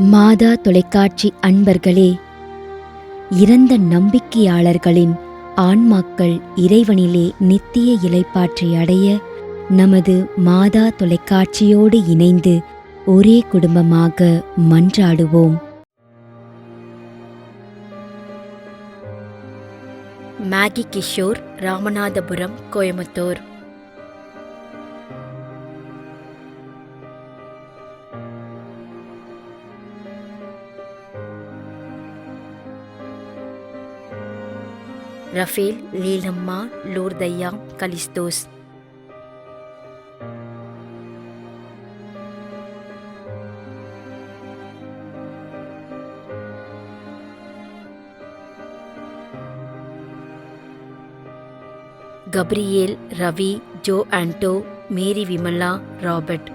மாதா தொலைக்காட்சி அன்பர்களே, இறந்த நம்பிக்கையாளர்களின் ஆன்மாக்கள் இறைவனிலே நித்திய இளைப்பாற்றி அடைய நமது மாதா தொலைக்காட்சியோடு இணைந்து ஒரே குடும்பமாக மன்றாடுவோம். Maggie Kishore, Ramanathapuram, Coimbatore. Raphael, Leelamma, Lourdaiah, Callistus. Gabriel, Ravi, Joe Anto, Mary Vimala, Robert.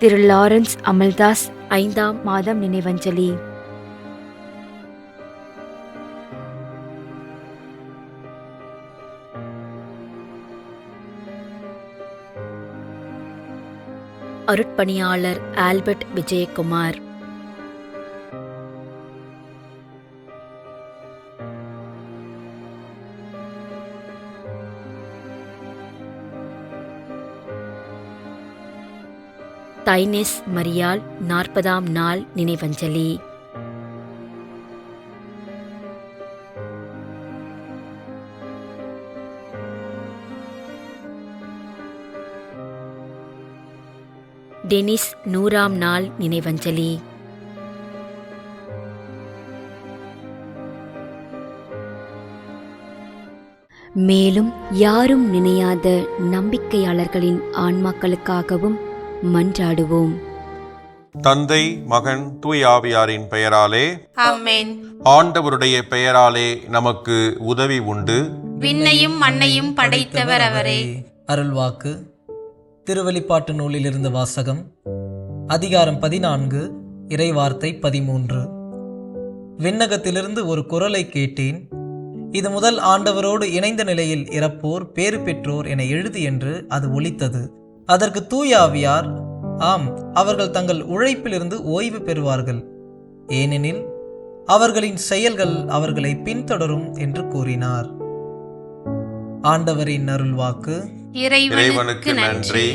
Thiru Lawrence Amaldas, 5ஆம் மாதம் நினைவஞ்சலி. அருட்பணியாளர் ஆல்பர்ட் விஜயகுமார். தைனெஸ் மரியாள், 40ஆம் நாள் நினைவஞ்சலி. டெனிஸ், 100ஆம் நாள் நினைவஞ்சலி. மேலும் யாரும் நினையாத நம்பிக்கையாளர்களின் ஆன்மாக்களுக்காகவும் மன்றாடுவோம். தந்தை, மகன், தூய ஆவியாரின் பெயராலே ஆமென். ஆண்டவருடைய பெயராலே நமக்கு உதவி உண்டு. விண்ணையும் மண்ணையும் படைத்தவர் அவரே. அருள்வாக்கு. திருவெளிப்பாட்டு நூலிலிருந்து வாசகம். அதிகாரம் 14, இறைவார்த்தை 13. விண்ணகத்திலிருந்து ஒரு குரலை கேட்டேன். இது முதல் ஆண்டவரோடு இணைந்த நிலையில் இறப்போர் பேறு பெற்றோர் என எழுது என்று அது ஒலித்தது. அதற்கு தூய ஆவியார், ஆம், அவர்கள் தங்கள் உழைப்பிலிருந்து ஓய்வு பெறுவார்கள், ஏனெனில் அவர்களின் செயல்கள் அவர்களை பின்தொடரும் என்று கூறினார். ஆண்டவரின் அருள்வாக்கு. இறைவனுக்கு நன்றி.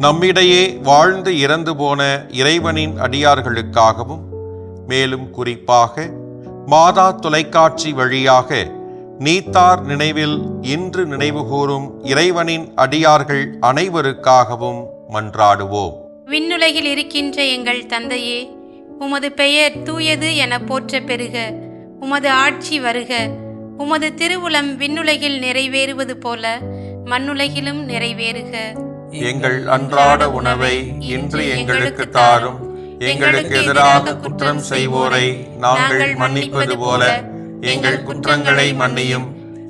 நம்மிடையே வாழ்ந்து இறந்து போன இறைவனின் அடியார்களுக்காகவும், மேலும் குறிப்பாக மாதா தொலைக்காட்சி வழியாக நீத்தார் நினைவில் இன்று நினைவுகூரும் இறைவனின் அடியார்கள் அனைவருக்காகவும் மன்றாடுவோம். விண்ணுலகில் இருக்கின்ற எங்கள் தந்தையே, உமது பெயர் தூயது என போற்ற பெறுக. உமது ஆட்சி வருக. உமது திருவுளம் விண்ணுலகில் நிறைவேறுவது போல மண்ணுலகிலும் நிறைவேறுக. எங்கள் அன்றாட உணவை இன்று எங்களுக்கு தாரும். எங்களுக்கு எதிராக குற்றம் செய்வோரை நாங்கள் மன்னிப்பது போல எங்கள் குற்றங்களை மன்னியும்.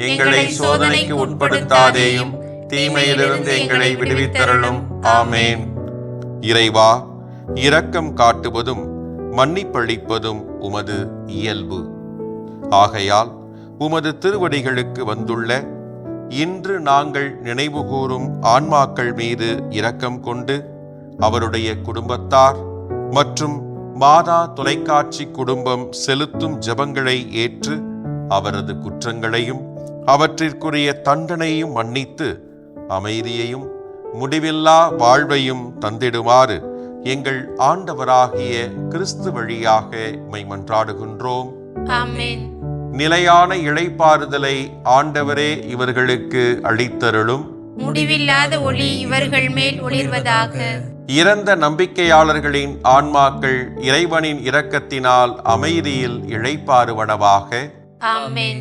எங்களை சோதனைக்கு உட்படுத்தாதேயும், தீமையிலிருந்து எங்களை விடுவித்தருளும். ஆமேன். இறைவா, இரக்கம் காட்டுவதும் மன்னிப்பளிப்பதும் உமது இயல்பு. ஆகையால் உமது திருவடிகளுக்கு வந்துள்ள இன்று நாங்கள் நினைவுகூரும் ஆன்மாக்கள் மீது இரக்கம் கொண்டு அவருடைய குடும்பத்தார் மற்றும் மாதா தொலைக்காட்சி குடும்பம் செலுத்தும் ஜெபங்களை ஏற்று அவரது குற்றங்களையும் அவற்றிற்குரிய தண்டனையும் மன்னித்து அமைதியையும் முடிவில்லா வாழ்வையும் தந்திடுமாறு எங்கள் ஆண்டவராகிய கிறிஸ்து வழியாக உம்மை மன்றாடுகின்றோம். ஆமென். நிலையான இளைப்பாறுதலை ஆண்டவரே இவர்களுக்கு அளித்தருளும். முடிவில்லாத ஒளி இவர்கள் மேல் ஒளிர்வதாக. இறந்த நம்பிக்கையாளர்களின் ஆன்மாக்கள் இறைவனின் இரக்கத்தினால் அமைதியில் இளைப்பாறுவனவாக. ஆமென்.